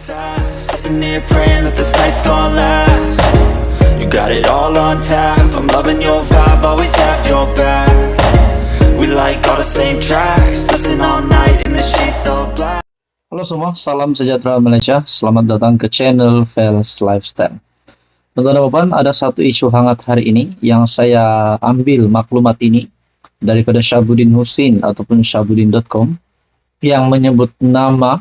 fast, sitting here praying that this night's gonna last. You got it all on tap, I'm loving your vibe, always have your back. We like all the same tracks, listen all night in the sheets all black. Halo semua, salam sejahtera Malaysia. Selamat datang ke channel Fels Lifestyle. Teman-teman, ada satu isu hangat hari ini yang saya ambil maklumat ini daripada Syabuddin Husin ataupun Syabuddin.com yang menyebut nama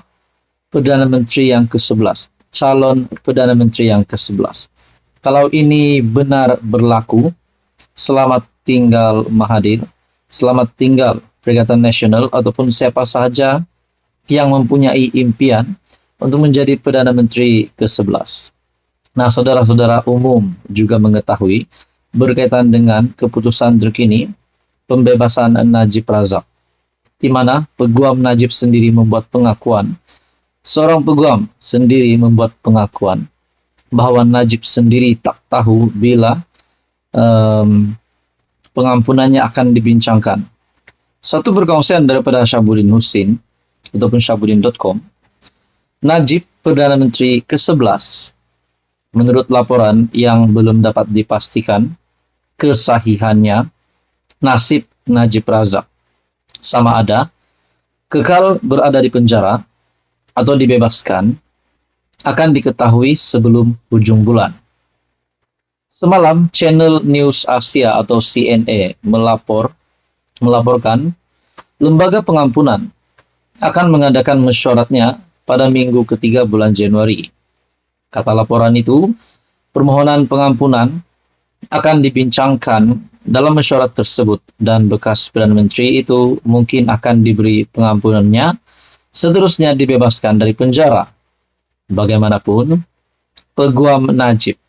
Perdana Menteri yang ke-11, calon Perdana Menteri yang ke-11. Kalau ini benar berlaku, selamat tinggal Mahathir, selamat tinggal Perikatan Nasional ataupun siapa sahaja yang mempunyai impian untuk menjadi Perdana Menteri ke-11. Nah, saudara-saudara umum juga mengetahui berkaitan dengan keputusan terkini pembebasan Najib Razak, di mana peguam Najib sendiri membuat pengakuan, seorang peguam sendiri membuat pengakuan bahwa Najib sendiri tak tahu bila pengampunannya akan dibincangkan. Satu perkongsian daripada Syabuddin Husin ataupun Syabuddin.com, Najib Perdana Menteri ke-11 menurut laporan yang belum dapat dipastikan kesahihannya, nasib Najib Razak sama ada kekal berada di penjara atau dibebaskan akan diketahui sebelum ujung bulan. Semalam, channel News Asia atau CNA melaporkan lembaga pengampunan akan mengadakan mesyuaratnya pada minggu ketiga bulan Januari. Kata laporan itu, permohonan pengampunan akan dibincangkan dalam mesyuarat tersebut dan bekas Perdana Menteri itu mungkin akan diberi pengampunannya, seterusnya dibebaskan dari penjara. Bagaimanapun, peguam Najib,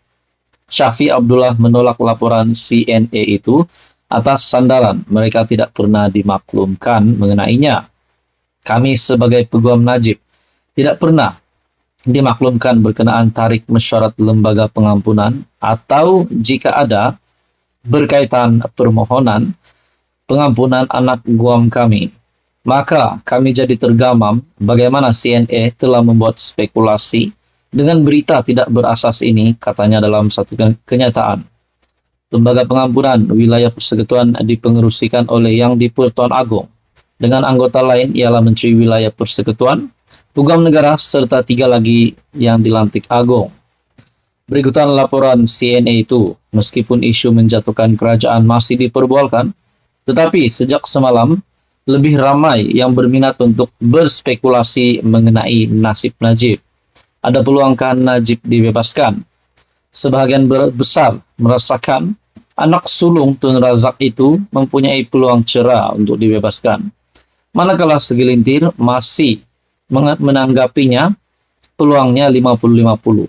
Syafi Abdullah menolak laporan CNA itu atas sandaran mereka tidak pernah dimaklumkan mengenainya. Kami sebagai peguam Najib tidak pernah dimaklumkan berkenaan tarik mesyuarat lembaga pengampunan atau jika ada berkaitan permohonan pengampunan anak guam kami. Maka kami jadi tergamam bagaimana CNA telah membuat spekulasi dengan berita tidak berasas ini, katanya dalam satu kenyataan. Lembaga pengampunan wilayah persekutuan dipengerusikan oleh Yang di-Pertuan Agong dengan anggota lain ialah Menteri Wilayah Persekutuan, Peguam Negara serta 3 lagi yang dilantik Agong. Berikutan laporan CNA itu, meskipun isu menjatuhkan kerajaan masih diperbualkan, tetapi sejak semalam lebih ramai yang berminat untuk berspekulasi mengenai nasib Najib. Ada peluangkah Najib dibebaskan? Sebahagian besar merasakan anak sulung Tun Razak itu mempunyai peluang cerah untuk dibebaskan, manakala segelintir masih menanggapinya peluangnya 50-50.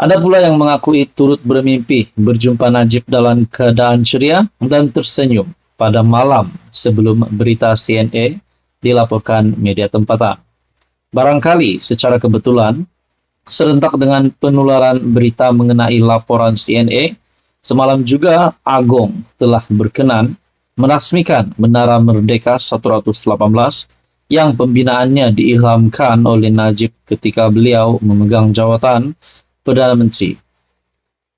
Ada pula yang mengakui turut bermimpi berjumpa Najib dalam keadaan ceria dan tersenyum pada malam sebelum berita CNA dilaporkan media tempatan. Barangkali secara kebetulan, serentak dengan penularan berita mengenai laporan CNA, semalam juga Agong telah berkenan merasmikan Menara Merdeka 118 yang pembinaannya diilhamkan oleh Najib ketika beliau memegang jawatan Perdana Menteri.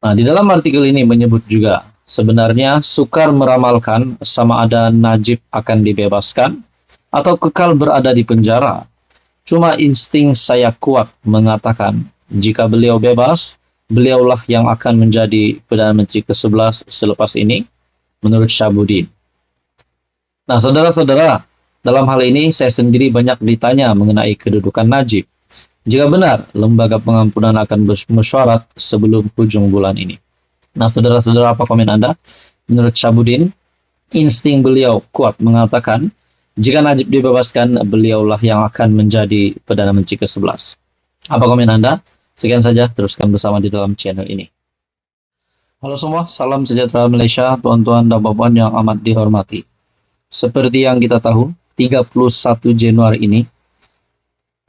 Nah, di dalam artikel ini menyebut juga, sebenarnya sukar meramalkan sama ada Najib akan dibebaskan atau kekal berada di penjara. Cuma insting saya kuat mengatakan, jika beliau bebas, beliaulah yang akan menjadi Perdana Menteri ke-11 selepas ini, menurut Syabuddin. Nah, saudara-saudara, dalam hal ini saya sendiri banyak ditanya mengenai kedudukan Najib. Jika benar, lembaga pengampunan akan bermesyuarat sebelum ujung bulan ini. Nah, saudara-saudara, apa komen Anda? Menurut Syabuddin, insting beliau kuat mengatakan, jika Najib dibebaskan, beliaulah yang akan menjadi Perdana Menteri ke-11. Apa komen Anda? Sekian saja, teruskan bersama di dalam channel ini. Halo semua, salam sejahtera Malaysia, tuan-tuan dan puan yang amat dihormati. Seperti yang kita tahu, 31 Januari ini,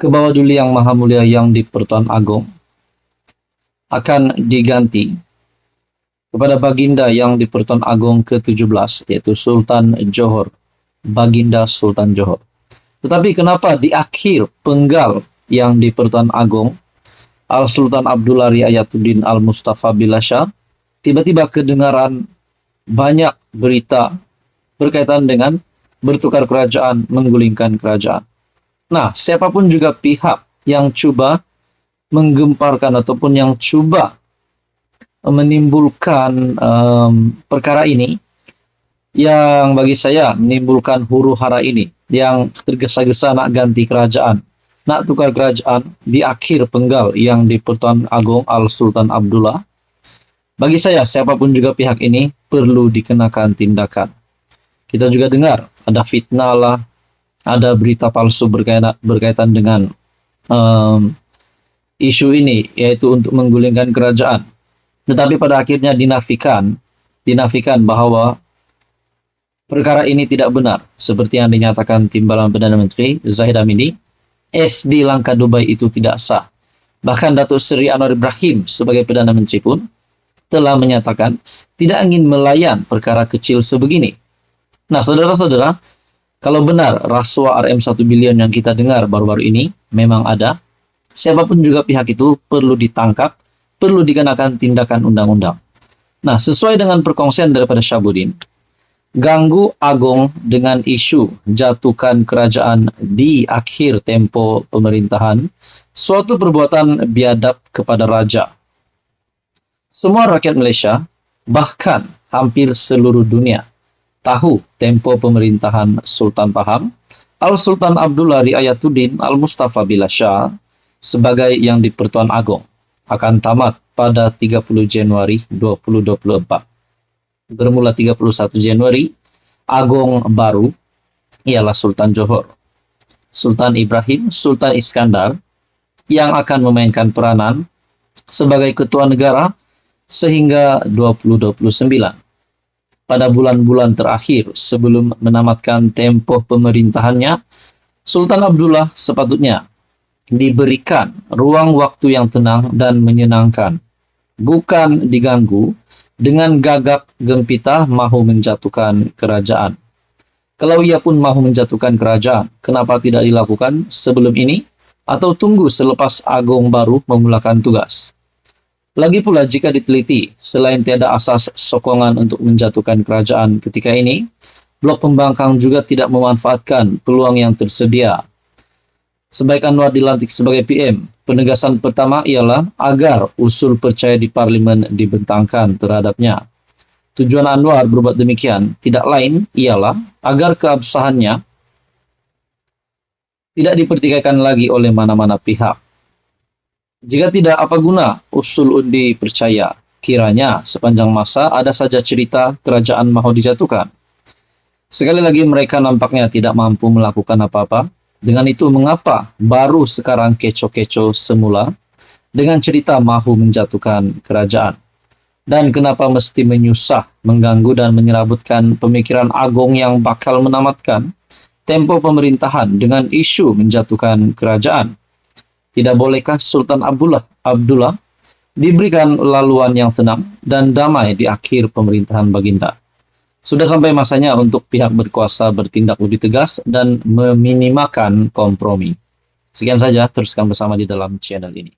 Kebawah Duli Yang Maha Mulia Yang di-Pertuan Agong akan diganti kepada Baginda Yang di-Pertuan Agong ke-17, yaitu Sultan Johor, Baginda Sultan Johor. Tetapi kenapa di akhir penggal yang di-Pertuan Agong Al-Sultan Abdullah Riayatuddin Al-Mustafa Bilasha, tiba-tiba kedengaran banyak berita berkaitan dengan bertukar kerajaan, menggulingkan kerajaan. Nah, siapapun juga pihak yang coba menggemparkan ataupun yang coba menimbulkan perkara ini, yang bagi saya menimbulkan huru hara ini, yang tergesa-gesa nak ganti kerajaan, nak tukar kerajaan di akhir penggal yang di Pertuan Agong Al-Sultan Abdullah. Bagi saya, siapapun juga pihak ini perlu dikenakan tindakan. Kita juga dengar ada fitnah lah, ada berita palsu berkaitan dengan isu ini, yaitu untuk menggulingkan kerajaan. Tetapi pada akhirnya dinafikan bahwa perkara ini tidak benar, seperti yang dinyatakan Timbalan Perdana Menteri Zahid Hamidi. SD Langkah Dubai itu tidak sah. Bahkan Datuk Seri Anwar Ibrahim sebagai Perdana Menteri pun telah menyatakan tidak ingin melayan perkara kecil sebegini. Nah, saudara-saudara, kalau benar rasuah RM1 bilion yang kita dengar baru-baru ini memang ada, siapapun juga pihak itu perlu ditangkap, perlu dikenakan tindakan undang-undang. Nah, sesuai dengan perkongsian daripada Syahbudin, ganggu Agong dengan isu jatuhkan kerajaan di akhir tempo pemerintahan, suatu perbuatan biadab kepada raja. Semua rakyat Malaysia, bahkan hampir seluruh dunia, tahu tempo pemerintahan Sultan Pahang Al-Sultan Abdullah Riayatuddin Al-Mustafa Bilasha sebagai yang di Pertuan Agong akan tamat pada 30 Januari 2024. Bermula 31 Januari, Agong baru ialah Sultan Johor, Sultan Ibrahim, Sultan Iskandar yang akan memainkan peranan sebagai ketua negara sehingga 2029. Pada bulan-bulan terakhir sebelum menamatkan tempoh pemerintahannya, Sultan Abdullah sepatutnya diberikan ruang waktu yang tenang dan menyenangkan, bukan diganggu dengan gagap gempita mahu menjatuhkan kerajaan. Kalau ia pun mahu menjatuhkan kerajaan, kenapa tidak dilakukan sebelum ini atau tunggu selepas Agong baru memulakan tugas? Lagi pula jika diteliti, selain tiada asas sokongan untuk menjatuhkan kerajaan ketika ini, Blok Pembangkang juga tidak memanfaatkan peluang yang tersedia. Sebaik Anwar dilantik sebagai PM, penegasan pertama ialah agar usul percaya di Parlimen dibentangkan terhadapnya. Tujuan Anwar berbuat demikian tidak lain ialah agar keabsahannya tidak dipertikaikan lagi oleh mana-mana pihak. Jika tidak, apa guna usul undi percaya? Kiranya sepanjang masa ada saja cerita kerajaan mahu dijatuhkan. Sekali lagi mereka nampaknya tidak mampu melakukan apa-apa. Dengan itu mengapa baru sekarang kecoh-kecoh semula dengan cerita mahu menjatuhkan kerajaan? Dan kenapa mesti menyusah, mengganggu dan menyerabutkan pemikiran Agong yang bakal menamatkan tempo pemerintahan dengan isu menjatuhkan kerajaan? Tidak bolehkah Sultan Abdullah diberikan laluan yang tenang dan damai di akhir pemerintahan Baginda? Sudah sampai masanya untuk pihak berkuasa bertindak lebih tegas dan meminimalkan kompromi. Sekian saja, teruskan bersama di dalam channel ini.